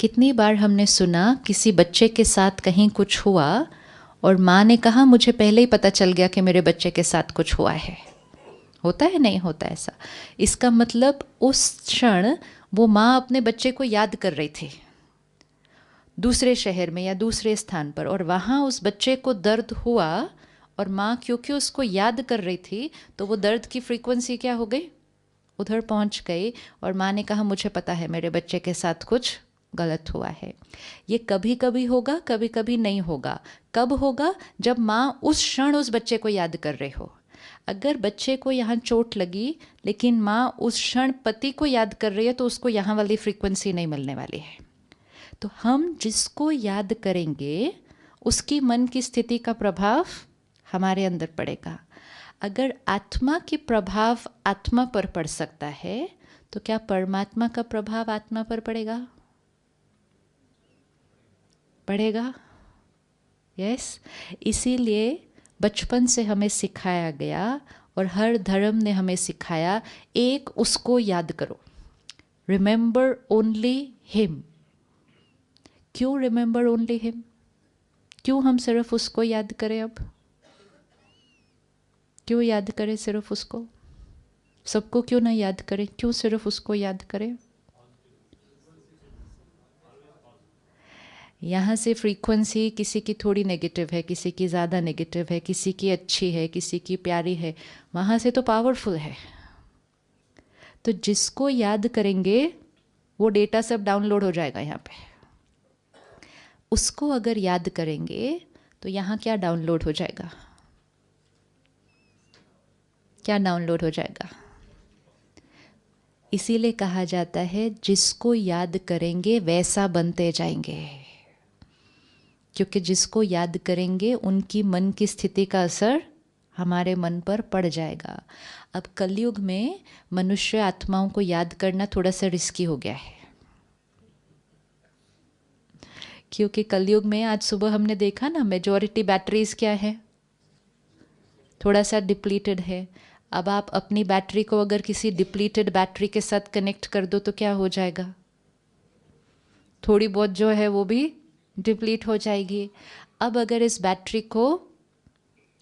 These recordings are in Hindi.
कितनी बार हमने सुना किसी बच्चे के साथ कहीं कुछ हुआ और माँ ने कहा मुझे पहले ही पता चल गया कि मेरे बच्चे के साथ कुछ हुआ है। होता है नहीं होता ऐसा? इसका मतलब उस क्षण वो माँ अपने बच्चे को याद कर रही थी दूसरे शहर में या दूसरे स्थान पर, और वहाँ उस बच्चे को दर्द हुआ और माँ क्योंकि उसको याद कर रही थी तो वो दर्द की फ्रीक्वेंसी क्या हो गई, उधर पहुँच गई, और माँ ने कहा मुझे पता है मेरे बच्चे के साथ कुछ गलत हुआ है। ये कभी कभी होगा, कभी कभी नहीं होगा। कब होगा? जब माँ उस क्षण उस बच्चे को याद कर रहे हो। अगर बच्चे को यहाँ चोट लगी लेकिन माँ उस क्षण पति को याद कर रही है तो उसको यहाँ वाली फ्रीक्वेंसी नहीं मिलने वाली है। तो हम जिसको याद करेंगे उसकी मन की स्थिति का प्रभाव हमारे अंदर पड़ेगा। अगर आत्मा के प्रभाव आत्मा पर पड़ सकता है तो क्या परमात्मा का प्रभाव आत्मा पर पड़ेगा? पड़ेगा। यस। इसीलिए बचपन से हमें सिखाया गया और हर धर्म ने हमें सिखाया, एक उसको याद करो, रिमेंबर ओनली हिम। क्यों रिमेंबर ओनली हिम? क्यों हम सिर्फ उसको याद करें? अब क्यों याद करें सिर्फ उसको? सबको क्यों ना याद करें? क्यों सिर्फ उसको याद करें? यहाँ से फ्रीक्वेंसी किसी की थोड़ी नेगेटिव है, किसी की ज़्यादा नेगेटिव है, किसी की अच्छी है, किसी की प्यारी है, वहाँ से तो पावरफुल है। तो जिसको याद करेंगे वो डेटा सब डाउनलोड हो जाएगा यहाँ पे। उसको अगर याद करेंगे तो यहाँ क्या डाउनलोड हो जाएगा? क्या डाउनलोड हो जाएगा? इसीलिए कहा जाता है जिसको याद करेंगे वैसा बनते जाएंगे, क्योंकि जिसको याद करेंगे उनकी मन की स्थिति का असर हमारे मन पर पड़ जाएगा। अब कलयुग में मनुष्य आत्माओं को याद करना थोड़ा सा रिस्की हो गया है, क्योंकि कलयुग में आज सुबह हमने देखा ना, मेजॉरिटी बैटरीज क्या है, थोड़ा सा डिप्लीटेड है। अब आप अपनी बैटरी को अगर किसी डिप्लीटेड बैटरी के साथ कनेक्ट कर दो तो क्या हो जाएगा? थोड़ी बहुत जो है वो भी डिप्लीट हो जाएगी। अब अगर इस बैटरी को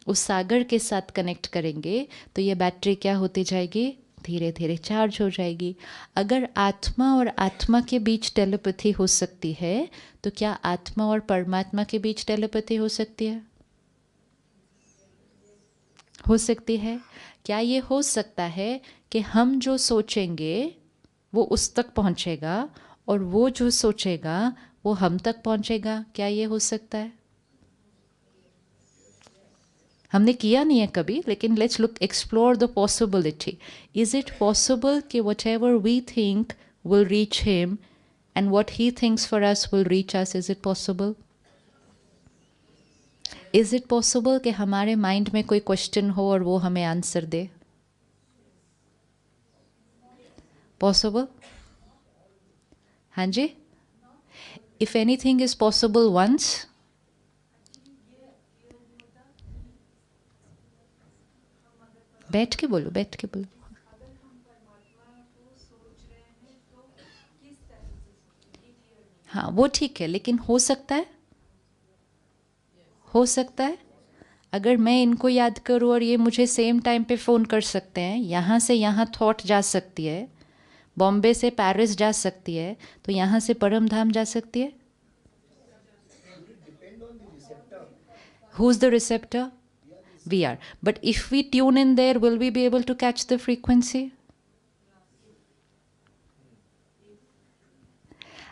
उस सागर के साथ कनेक्ट करेंगे तो ये बैटरी क्या होती जाएगी? धीरे धीरे चार्ज हो जाएगी। अगर आत्मा और आत्मा के बीच टेलीपैथी हो सकती है तो क्या आत्मा और परमात्मा के बीच टेलीपैथी हो सकती है? हो सकती है। क्या ये हो सकता है कि हम जो सोचेंगे वो उस तक पहुंचेगा और वो जो सोचेगा वो हम तक पहुंचेगा? क्या ये हो सकता है? हमने किया नहीं है कभी, लेकिन let's look, explore the possibility. Is it possible कि whatever we think will reach him and what he thinks for us will reach us? Is it possible? Is it possible कि हमारे माइंड में कोई क्वेश्चन हो और वो हमें आंसर दे? पॉसिबल? हाँ जी। If anything is possible once, बैठ के बोलो, बैठ के बोलो। हाँ वो ठीक है, लेकिन हो सकता है, हो सकता है अगर मैं इनको याद करूँ और ये मुझे सेम टाइम पे फ़ोन कर सकते हैं, यहाँ से यहाँ थॉट जा सकती है, बॉम्बे से पेरिस जा सकती है, तो यहाँ से परम धाम जा सकती है। Who is the receptor? We are. But if we tune in there, will we be able to catch the frequency?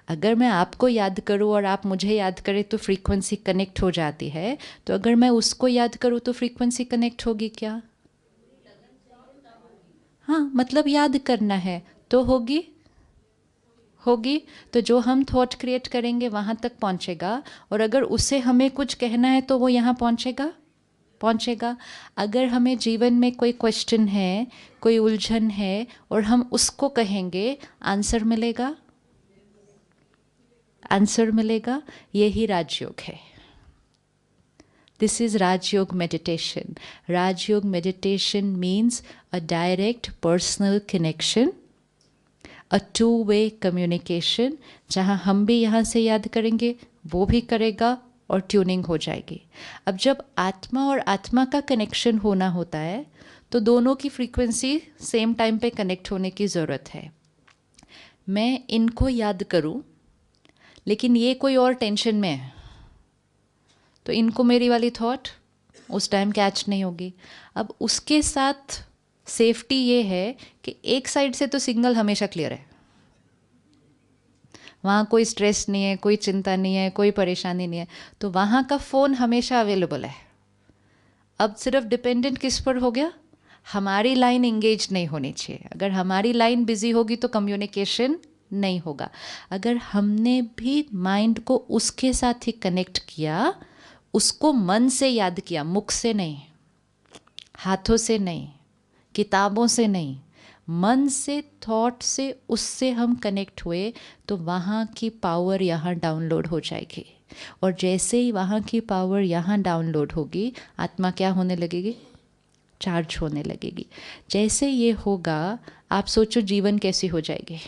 अगर मैं आपको याद करूं और आप मुझे याद करें तो फ्रीक्वेंसी कनेक्ट हो जाती है, तो अगर मैं उसको याद करूं तो फ्रीक्वेंसी कनेक्ट होगी क्या? हाँ, मतलब याद करना है तो होगी, होगी। तो जो हम थॉट क्रिएट करेंगे वहाँ तक पहुँचेगा, और अगर उसे हमें कुछ कहना है तो वो यहाँ पहुँचेगा, पहुँचेगा। अगर हमें जीवन में कोई क्वेश्चन है, कोई उलझन है और हम उसको कहेंगे, आंसर मिलेगा, आंसर मिलेगा। यही राजयोग है। This is Rajyoga meditation. Rajyoga meditation means a direct personal connection, a two way communication, जहाँ हम भी यहाँ से याद करेंगे, वो भी करेगा और ट्यूनिंग हो जाएगी। अब जब आत्मा और आत्मा का कनेक्शन होना होता है तो दोनों की फ्रीक्वेंसी सेम टाइम पे कनेक्ट होने की ज़रूरत है। मैं इनको याद करूं लेकिन ये कोई और टेंशन में है तो इनको मेरी वाली थॉट उस टाइम कैच नहीं होगी। अब उसके साथ सेफ्टी ये है कि एक साइड से तो सिग्नल हमेशा क्लियर है, वहाँ कोई स्ट्रेस नहीं है, कोई चिंता नहीं है, कोई परेशानी नहीं है, तो वहाँ का फ़ोन हमेशा अवेलेबल है। अब सिर्फ डिपेंडेंट किस पर हो गया, हमारी लाइन इंगेज नहीं होनी चाहिए। अगर हमारी लाइन बिजी होगी तो कम्युनिकेशन नहीं होगा। अगर हमने भी माइंड को उसके साथ ही कनेक्ट किया, उसको मन से याद किया, मुख से नहीं, हाथों से नहीं, किताबों से नहीं, मन से, थॉट से उससे हम कनेक्ट हुए, तो वहाँ की पावर यहाँ डाउनलोड हो जाएगी। और जैसे ही वहाँ की पावर यहाँ डाउनलोड होगी, आत्मा क्या होने लगेगी, चार्ज होने लगेगी। जैसे ये होगा, आप सोचो जीवन कैसी हो जाएगी।